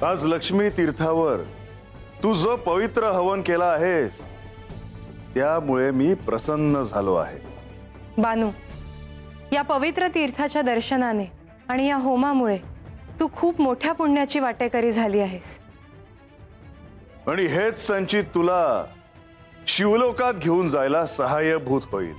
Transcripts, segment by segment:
आज लक्ष्मी तीर्थावर तू जो पवित्र हवन केला आहेस त्यामुळे मी प्रसन्न झालो आहे। बानू, या पवित्र तीर्थाच्या दर्शनाने आणि या होमामुळे तू खूप मोठ्या पुण्याची वाटेकरी झाली आहेस। आणि हेच संचित तुला शिवलोकात घेऊन जायला सहाय्यभूत होईल।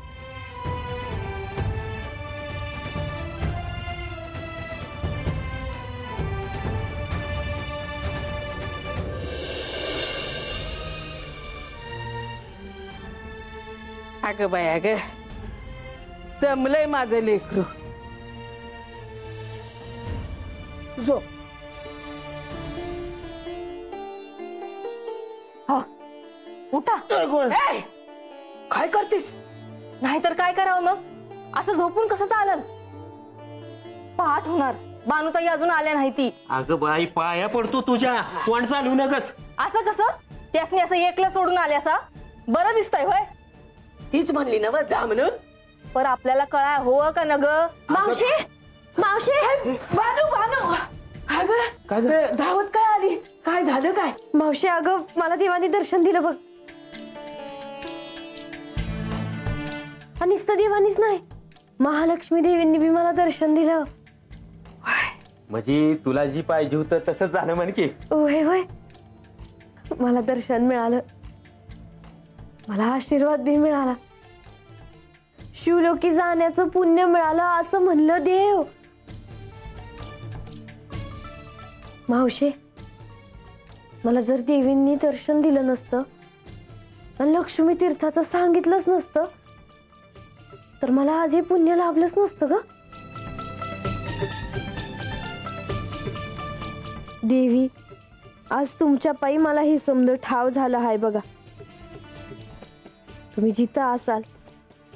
अगं बाय अगं, दमलंय माझं लेकरू। जो उठा। ए, काय करतेस? नाहीतर काय करावं मग? असं झोपून कसं चालेल? पहाट होणार, बानूताई अजून आल्या नाही ती। अगं बाई, पाया पडतो तुझ्या, तोंड चालू नकच। असं कसं? त्यासनी असं एकलं सोडून आले असा बरं दिसतंय होय? तीच म्हणली ना जा म्हणून। पर आपल्याला कळाय हो का न ग? मावशी, मावशी, बानू बानू, अगं धावत काय आली? काय झालं काय? मावशी, अगं मला देवानी दर्शन दिलं बघ। आणि देवानीच नाही, महालक्ष्मी देवींनी बी मला दर्शन दिलं। म्हणजे तुला जी पाहिजे होतं तसंच झालं म्हण की? होय होय, मला दर्शन मिळालं, मला आशीर्वाद बी मिळाला, शिवलोकी जाण्याचं पुण्य मिळालं असं म्हणलं देव। मावशी, मला जर देवींनी दर्शन दिलं नसतं आणि लक्ष्मी तीर्थाचं सांगितलंच नसतं तर मला आज हे पुण्य लाभलंच नसतं ग। देवी, आज तुमच्या पायी मला ही समज ठाव झालं आहे बघा। तुम्ही जिथं असाल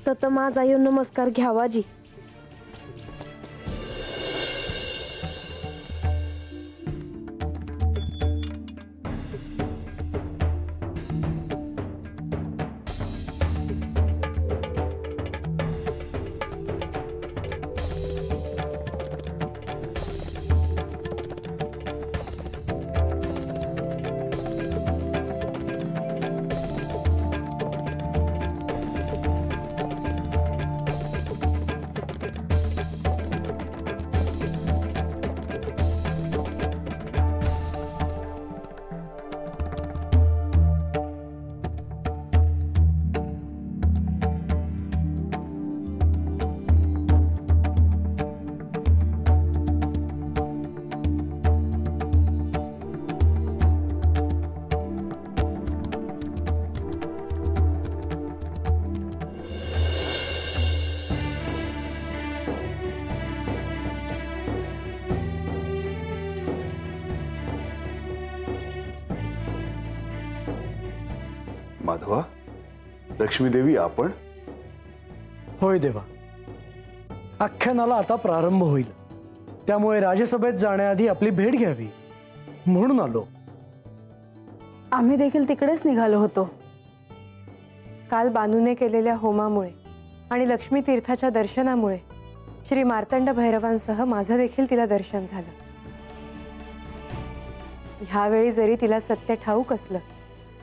तर माझा यो नमस्कार घ्यावा जी। माधवा, लक्ष्मी देवी आपण? होय देवा, आख्यानाला आता प्रारंभ होईल, त्यामुळे राजसभेत जाण्याआधी आपली भेट घ्यावी म्हणून आलो। आम्ही देखील तिकडेच निघालो होतो। काल बानूने केलेल्या होमामुळे आणि लक्ष्मी तीर्थाच्या दर्शनामुळे श्री मार्तंड भैरवांसह माझं देखील तिला दर्शन झालं। ह्यावेळी जरी तिला सत्य ठाऊक असलं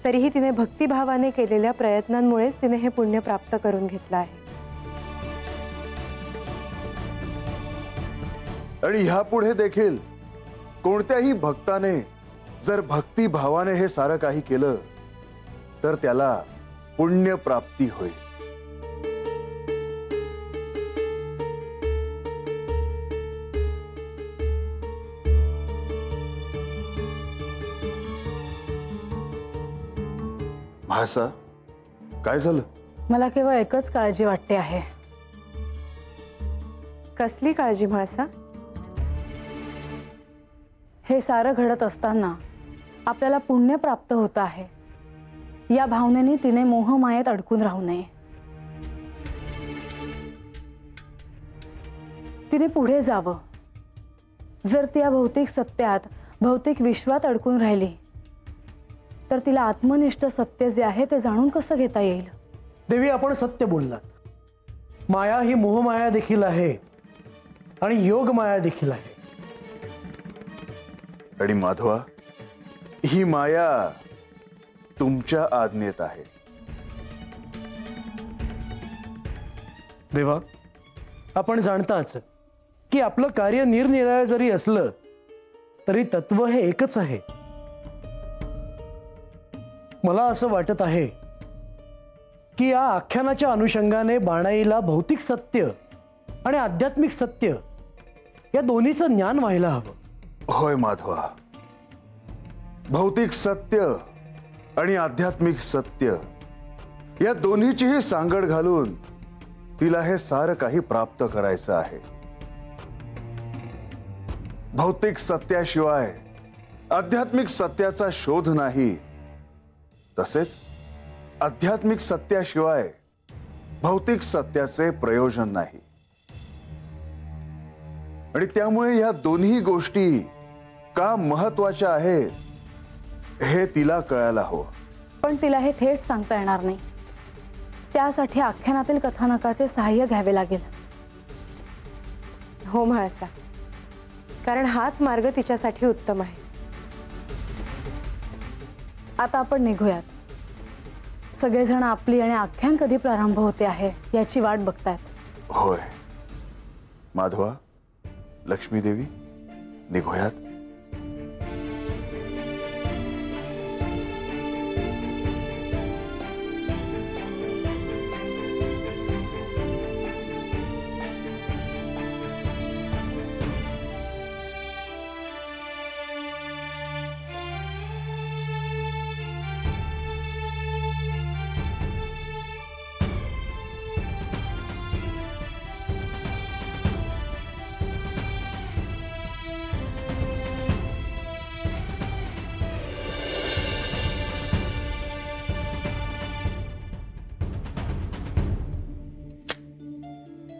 तरीही तिने भक्तिभावाने केलेल्या प्रयत्नांमुळेच तिने हे पुण्य प्राप्त करून घेतलं आहे। आणि ह्यापुढे देखील कोणत्याही भक्ताने जर भक्तिभावाने हे सारं काही केलं तर त्याला पुण्य प्राप्ती होईल। म्हाळसा, काय झालं? मला केवळ एकच काळजी वाटते आहे। कसली काळजी म्हाळसा? हे सारं घडत असताना आपल्याला पुण्य प्राप्त होत आहे या भावनेने तिने मोहमायेत अडकून राहू नये। तिने पुढे जावं। जर ती या भौतिक सत्यात, भौतिक विश्वात अडकून राहिली तर तिला आत्मनिष्ठ सत्य जे आहे ते जाणून कसं घेता येईल? देवी, आपण सत्य बोललात। माया ही मोहमाया देखील आहे आणि योग माया देखील आहे। आणि माधवा, ही माया तुमच्या आज्ञेत आहे. देवा, आपण जाणताच की आपलं कार्य निरनिराळं जरी असलं तरी तत्व हे एकच आहे. मला असं वाटत आहे की या आख्यानाच्या अनुषंगाने बाणाईला भौतिक सत्य आणि आध्यात्मिक सत्य या दोन्हीचं ज्ञान व्हायला हवं. होय माधवा, भौतिक सत्य आणि आध्यात्मिक सत्य या दोन्हीचीही सांगड घालून तिला हे सारं काही प्राप्त करायचं आहे. भौतिक सत्याशिवाय आध्यात्मिक सत्याचा शोध नाही, तसेच आध्यात्मिक सत्याशिवाय भौतिक सत्याचे प्रयोजन नाही. आणि त्यामुळे या दोन्ही गोष्टी का महत्वाच्या आहेत हे तिला कळायला हवं. पण तिला हे थेट सांगता येणार नाही. त्यासाठी आख्यानातील कथानकाचे सहाय्य घ्यावे लागेल. हो म्हाळसा, कारण हाच मार्ग तिच्यासाठी उत्तम आहे. आता आपण निघूयात. सगळेजण आपली आणि आख्यान कधी प्रारंभ होते आहे याची वाट बघतायत. होय माधवा, लक्ष्मी देवी, निघूयात.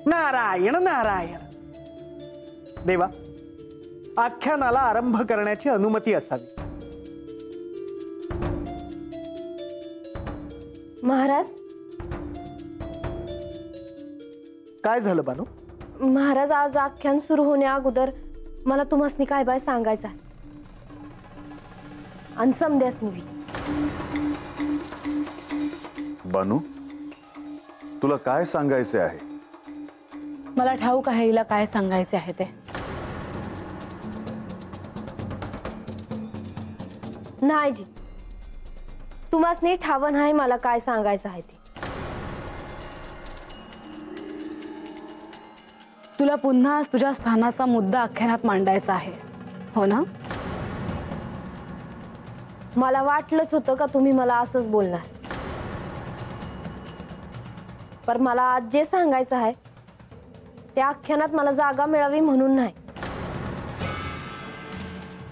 नारायण नारायण. देवा, आख्यानाला आरंभ करण्याची अनुमती असावी. महाराज, काय झालं बानू? महाराज, आज आख्यान सुरू होण्या अगोदर मला तुम्हासनी काय बाय सांगायचं आहे. आणि समद्यासनी बी. बानू, तुला काय सांगायचे आहे? मला ठाऊक आहे हिला काय सांगायचे आहे ते. नाही जी, तुम्हासनी ठाव नाही मला काय सांगायचं आहे ते. तुला पुन्हा तुझ्या स्थानाचा मुद्दा आख्यानात मांडायचा आहे, हो ना? मला वाटलंच होतं का तुम्ही मला असंच बोलणार. पर मला आज जे सांगायचं आहे त्या आख्यानात मला जागा मिळावी म्हणून नाही.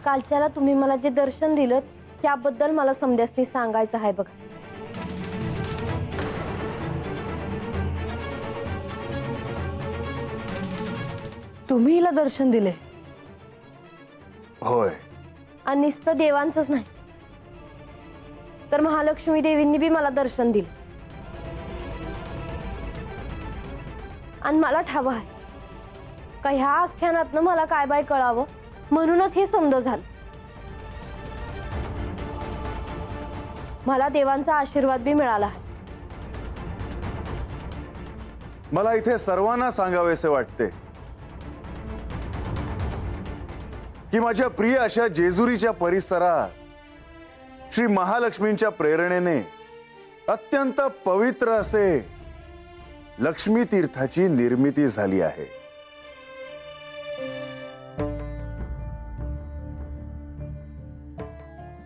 कालच्याला तुम्ही मला जे दर्शन दिलं त्याबद्दल मला समद्यासनी सांगायचं आहे बघा. तुम्ही हिला दर्शन दिले? होय. आणि नुसतं देवांचंच नाही तर महालक्ष्मी देवींनी बी मला दर्शन दिलं. आणि मला ठाव आहे का ह्या आख्यानातनं मला काय बाय कळावं म्हणूनच हे समज झालं. मला देवांचा आशीर्वाद बी मिळाला आहे. मला इथे सर्वांना सांगावेसे वाटते की माझ्या प्रिय अशा जेजुरीच्या परिसरात श्री महालक्ष्मींच्या प्रेरणेने अत्यंत पवित्र असे लक्ष्मी तीर्थाची निर्मिती झाली आहे.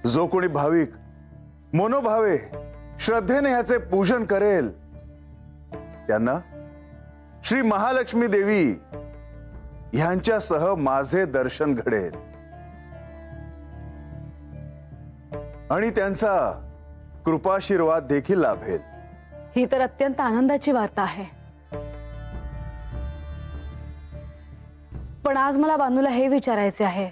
जो कोणी भाविक मनोभावे श्रद्धेने ह्याचे पूजन करेल त्यांना श्री महालक्ष्मी देवी ह्यांच्यासह माझे दर्शन घडेल आणि त्यांचा कृपाशीर्वाद देखील लाभेल. ही तर अत्यंत आनंदाची वार्ता आहे. पण आज मला बानूला हे विचारायचे आहे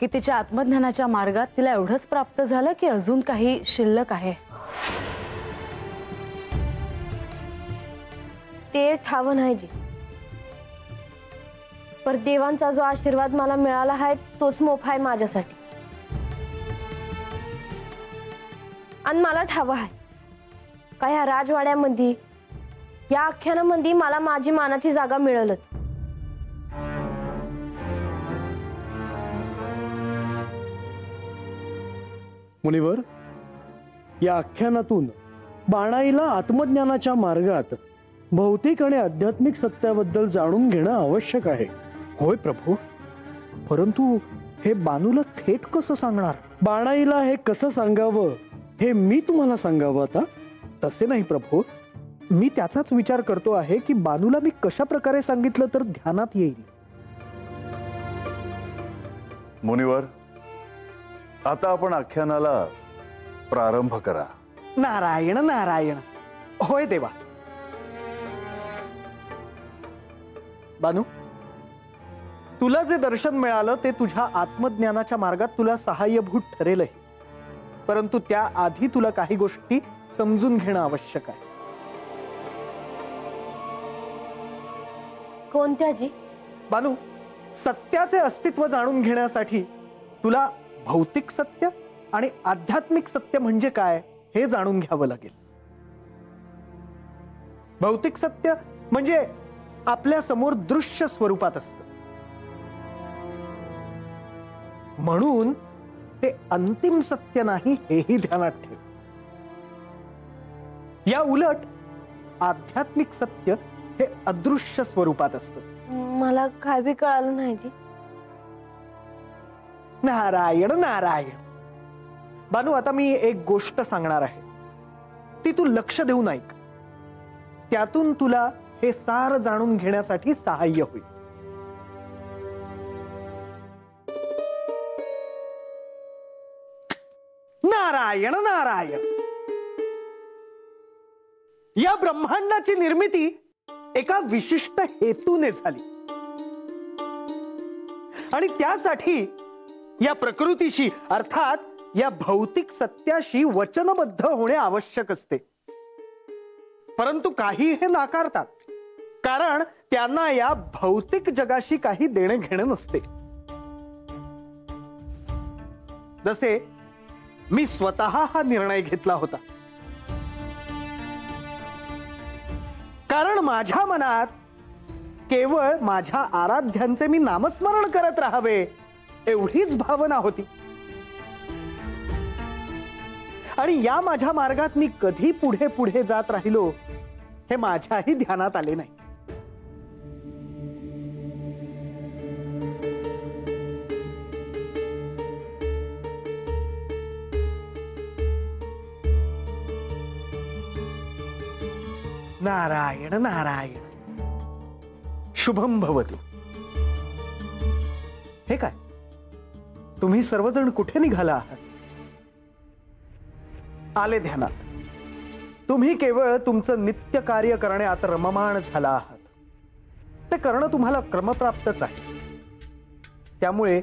की तिच्या आत्मज्ञानाच्या मार्गात तिला एवढंच प्राप्त झालं की अजून काही शिल्लक आहे? ते ठाव नाही जी, पर देवांचा जो आशीर्वाद मला मिळाला आहे तोच मोफा आहे माझ्यासाठी. आणि मला ठाव आहे का ह्या राजवाड्यामध्ये या आख्यानामध्ये मला माझी मानाची जागा मिळेलच. मुनिवर, या आख्यानातून बाणाईला आत्मज्ञानाच्या मार्गात भौतिक आणि आध्यात्मिक सत्याबद्दल जाणून घेणं आवश्यक आहे. होय प्रभू, परंतु हे बानूला थेट कसं सांगणार? बाणाईला हे कसं सांगावं हे मी तुम्हाला सांगावं आता? तसे नाही प्रभू, मी त्याचाच विचार करतो आहे की बानूला मी कशा प्रकारे सांगितलं तर ध्यानात येईल. मुनिवर, आता आपण आख्यानाला प्रारंभ करा. नारायण नारायण. होय देवा. बानू, तुला जे दर्शन मिळालं ते तुझ्या आत्मज्ञानाच्या मार्गात तुला सहाय्यभूत ठरेलही, परंतु त्याआधी तुला काही गोष्टी समजून घेणं आवश्यक आहे. कोणत्या जी? बानू, सत्याचे अस्तित्व जाणून घेण्यासाठी तुला भौतिक सत्य आणि आध्यात्मिक सत्य म्हणजे काय हे जाणून घ्यावं लागेल. भौतिक सत्य म्हणजे आपल्या समोर दृश्य स्वरूपात असतं, म्हणून ते अंतिम सत्य नाही हेही ध्यानात ठेव. या उलट आध्यात्मिक सत्य हे अदृश्य स्वरूपात असतं. मला काय बी कळालं नाही जी. नारायण नारायण. बानू, आता मी एक गोष्ट सांगणार आहे, ती तू लक्ष देऊन ऐक. त्यातून तुला हे सार जाणून घेण्यासाठी सहाय्य होईल. नारायण नारायण. या ब्रह्मांडाची निर्मिती एका विशिष्ट हेतूने झाली आणि त्यासाठी या प्रकृतीशी अर्थात या भौतिक सत्याशी वचनबद्ध होणे आवश्यक असते. परंतु काही हे नाकारतात, कारण त्यांना या भौतिक जगाशी काही देणे घेणे नसते. जसे मी स्वतः हा निर्णय घेतला होता, कारण माझ्या मनात केवळ माझ्या आराध्यांचे मी नामस्मरण करत राहावे एवढीच भावना होती. आणि या माझ्या मार्गात मी कधी पुढे पुढे जात राहिलो हे माझ्याही ध्यानात आले नाही. नारायण नारायण. शुभम भवतु. हे काय, तुम्ही सर्वजण कुठे निघाला आहात? आले ध्यानात. तुम्ही केवळ तुमचं नित्य कार्य करण्यात रममाण झाला आहात. ते करणं तुम्हाला क्रमप्राप्तच आहे, त्यामुळे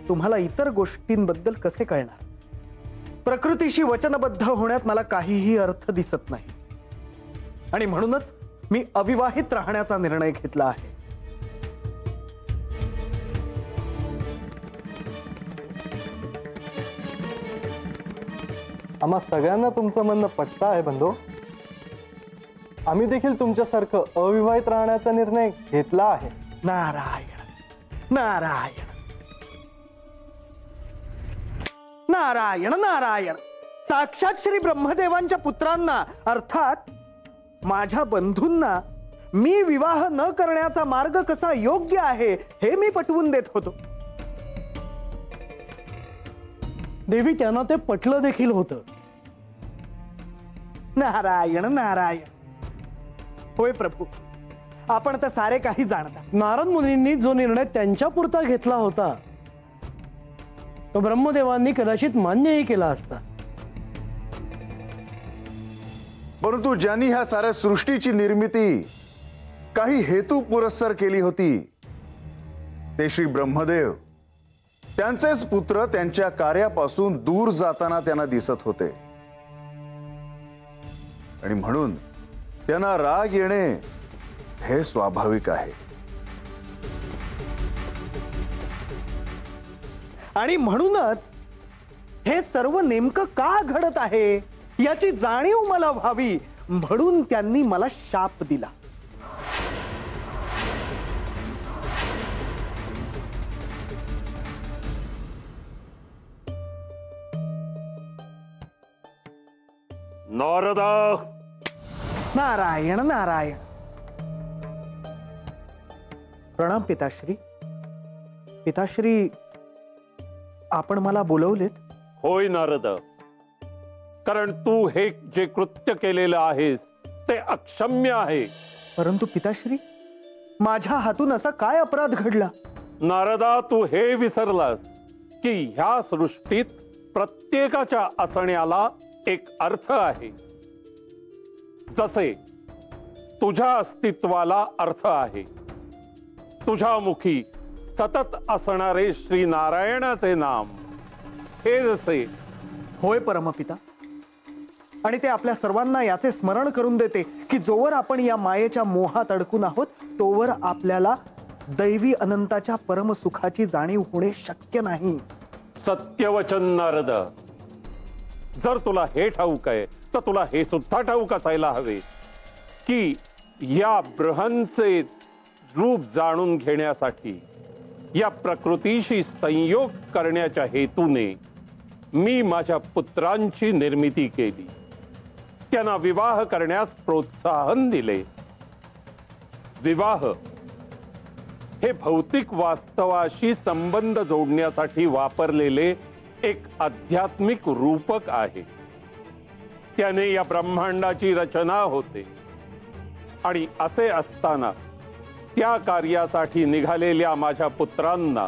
तुम्हाला इतर गोष्टींबद्दल कसे कळणार? प्रकृतीशी वचनबद्ध होण्यात मला काहीही अर्थ दिसत नाही आणि म्हणूनच मी अविवाहित राहण्याचा निर्णय घेतला आहे. आम्हा सगळ्यांना तुमचं म्हणणं पटतं आहे बंधू. आम्ही देखील तुमच्यासारखं अविवाहित राहण्याचा निर्णय घेतला आहे. नारायण नारायण नारायण नारायण. साक्षात श्री ब्रह्मदेवांच्या पुत्रांना अर्थात माझ्या बंधूंना मी विवाह न करण्याचा मार्ग कसा योग्य आहे हे मी पटवून देत होतो. देवी, त्यांना ते पटलं देखील होतं. नारायण नारायण. होय प्रभू, आपण तर सारे काही जाणता. नारद मुनींनी जो निर्णय त्यांच्या पुरता घेतला होता तो ब्रह्मदेवांनी कदाचित मान्यही केला असता. परंतु ज्यांनी ह्या साऱ्या सृष्टीची निर्मिती काही हेतू पुरस्सर केली होती ते श्री ब्रह्मदेव, त्यांचेच पुत्र त्यांच्या कार्यापासून दूर जाताना त्यांना दिसत होते आणि म्हणून त्यांना राग येणे हे स्वाभाविक आहे. आणि म्हणूनच हे सर्व नेमकं का घडत आहे याची जाणीव मला व्हावी म्हणून त्यांनी मला शाप दिला. नारदा, नारायण नारायण. प्रणाम पिताश्री. पिताश्री, आपण मला बोलवलेत? होय नारदा, कारण तू हे जे कृत्य केलेलं आहेस ते अक्षम्य आहे. परंतु पिताश्री, माझ्या हातून असा काय अपराध घडला? नारदा, तू हे विसरलास की ह्या सृष्टीत प्रत्येकाच्या असण्याला एक अर्थ आहे. जसे तुझ्या अस्तित्वाला अर्थ आहे. तुझ्या मुखी सतत असणारे श्री नारायणाचे नाम हे जसे. होय परमपिता, आणि ते आपल्या सर्वांना याचे स्मरण करून देते की जोवर आपण या मायेच्या मोहात अडकून आहोत तोवर आपल्याला दैवी अनंताच्या परमसुखाची जाणीव होणे शक्य नाही. सत्यवचन नारद. जर तुला हे ठाऊक आहे तर तुला हे सुद्धा ठाऊक असायला हवे की या बृहंचे रूप जाणून घेण्यासाठी, या प्रकृतीशी संयोग करण्याच्या हेतूने मी माझ्या पुत्रांची निर्मिती केली. त्यांना विवाह करण्यास प्रोत्साहन दिले. विवाह हे भौतिक वास्तवाशी संबंध जोडण्यासाठी वापरलेले एक आध्यात्मिक रूपक आहे. त्याने या ब्रह्मांडाची रचना होते. आणि असे असताना त्या कार्यासाठी निघालेल्या माझ्या पुत्रांना,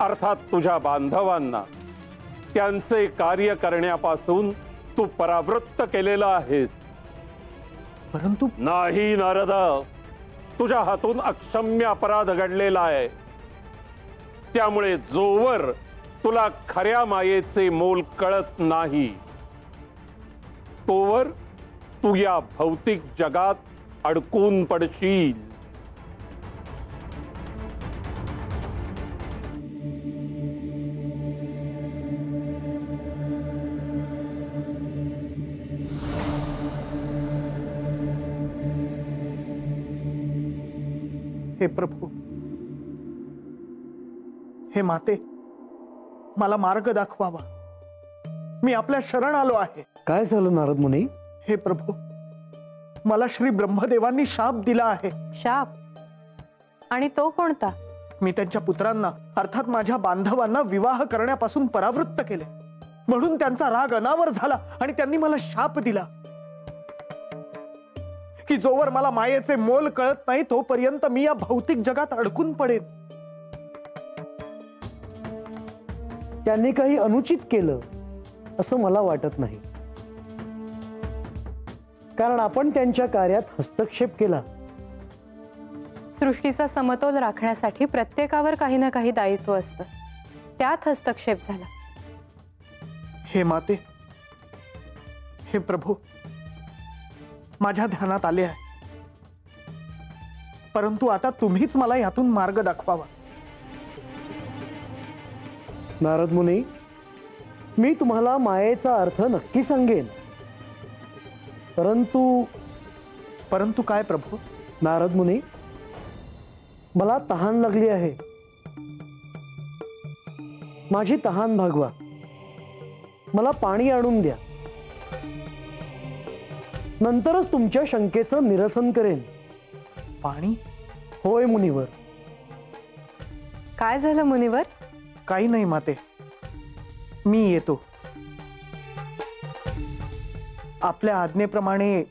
अर्थात तुझ्या बांधवांना, त्यांचे कार्य करण्यापासून तू परावृत्त केलेला आहेस. परंतु नाही नारदा, तुझ्या हातून अक्षम्य अपराध घडलेला आहे. त्यामुळे जोवर तुला खऱ्या मायेचे मोल कळत नाही तोवर तू या भौतिक जगात अडकून पडशील. हे प्रभू, हे माते, मला मार्ग दाखवावा. मी आपल्या शरण आलो आहे. काय झालं नारद मुनी? हे प्रभू, मला श्री ब्रह्मदेवांनी शाप दिला आहे. शाप? आणि तो कोणता? मी त्यांच्या पुत्रांना, अर्थात माझ्या बांधवांना विवाह करण्यापासून परावृत्त केले. म्हणून त्यांचा राग अनावर झाला आणि त्यांनी मला शाप दिला की जोवर मला मायेचे मोल कळत नाही तोपर्यंत मी या भौतिक जगात अडकून पडेन. त्यांनी काही अनुचित केलं असं मला वाटत नाही, कारण आपण त्यांच्या कार्यात हस्तक्षेप केला. सृष्टीचा समतोल राखण्यासाठी प्रत्येकावर काही ना काही दायित्व असतं. त्यात हस्तक्षेप झाला. हे माते, हे प्रभू, माझ्या ध्यानात आले आहे. परंतु आता तुम्हीच मला यातून मार्ग दाखवावा. नारद मुनी, मी तुम्हाला मायेचा अर्थ नक्की सांगेन. परंतु काय प्रभू? नारद मुनी, मला तहान लागली आहे. माझी तहान भागवा. मला पाणी आणून द्या. नंतरच तुमच्या शंकेचं निरसन करेन. पाणी? होय मुनिवर. काय झालं मुनिवर? काही नाही माते, मी येतो. आपल्या आज्ञेप्रमाणे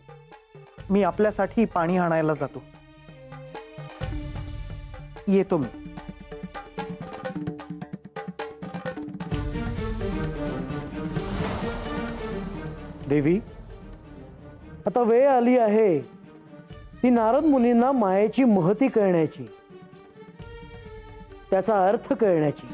मी आपल्यासाठी पाणी आणायला जातो. येतो मी. देवी, आता वेळ आली आहे ती नारद मुनींना मायेची महती कळण्याची, त्याचा अर्थ कळण्याची.